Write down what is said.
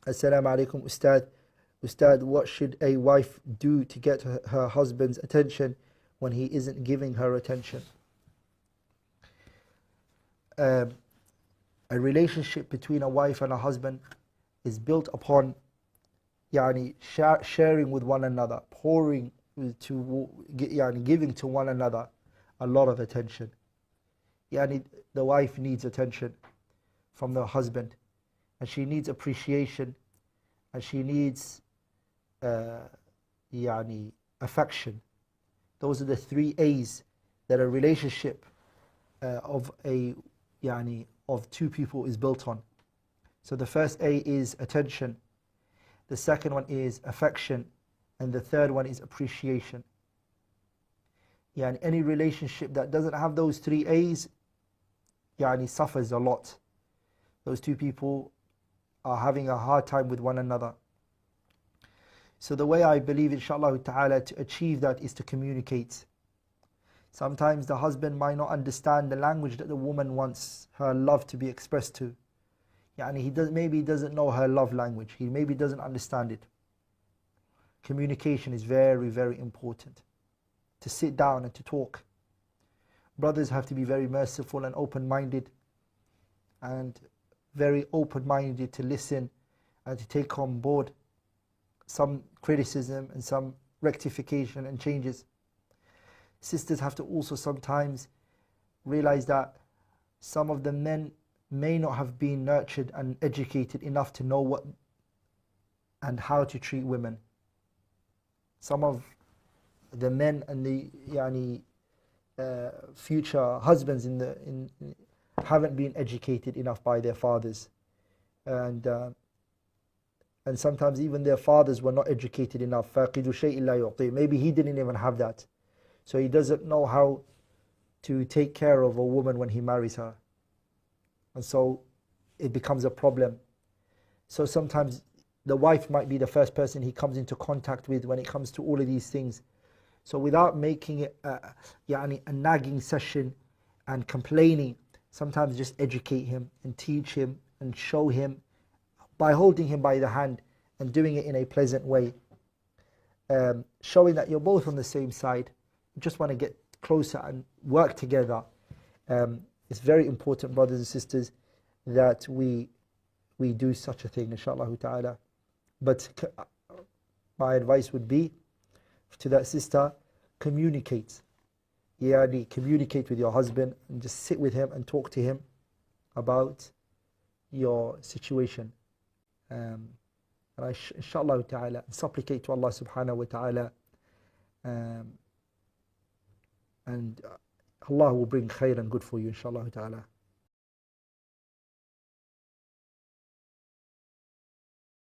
Assalamu alaikum, Ustadh. Ustadh, what should a wife do to get her husband's attention when he isn't giving her attention? A relationship between a wife and a husband is built upon sharing with one another, pouring to giving to one another a lot of attention. The wife needs attention from the husband, and she needs appreciation, and she needs affection. Those are the 3 A's that a relationship of two people is built on. So the first A is attention, the second one is affection, and the third one is appreciation. Any relationship that doesn't have those 3 A's suffers a lot. Those two people are having a hard time with one another. So the way I believe, inshallah ta'ala, to achieve that is to communicate. Sometimes the husband might not understand the language that the woman wants her love to be expressed to. Maybe he doesn't know her love language. He maybe doesn't understand it. Communication is very, very important. To sit down and to talk. Brothers have to be very merciful and open-minded, and very open-minded to listen and to take on board some criticism and some rectification and changes. Sisters have to also sometimes realize that some of the men may not have been nurtured and educated enough to know what and how to treat women. Some of the men and the future husbands haven't been educated enough by their fathers, and sometimes even their fathers were not educated enough. 𝗪𝗀𝘁𝗂𝗹𝗆. Maybe he didn't even have that, so he doesn't know how to take care of a woman when he marries her, and so it becomes a problem. So sometimes the wife might be the first person he comes into contact with when it comes to all of these things. So without making it a nagging session and complaining, sometimes just educate him and teach him and show him by holding him by the hand and doing it in a pleasant way, showing that you're both on the same side. You just want to get closer and work together. It's very important, brothers and sisters, that we do such a thing, inshallah ta'ala. But my advice would be to that sister, communicate. Communicate with your husband and just sit with him and talk to him about your situation. And inshallah ta'ala, supplicate to Allah subhanahu wa ta'ala, and Allah will bring khair and good for you, inshallah ta'ala.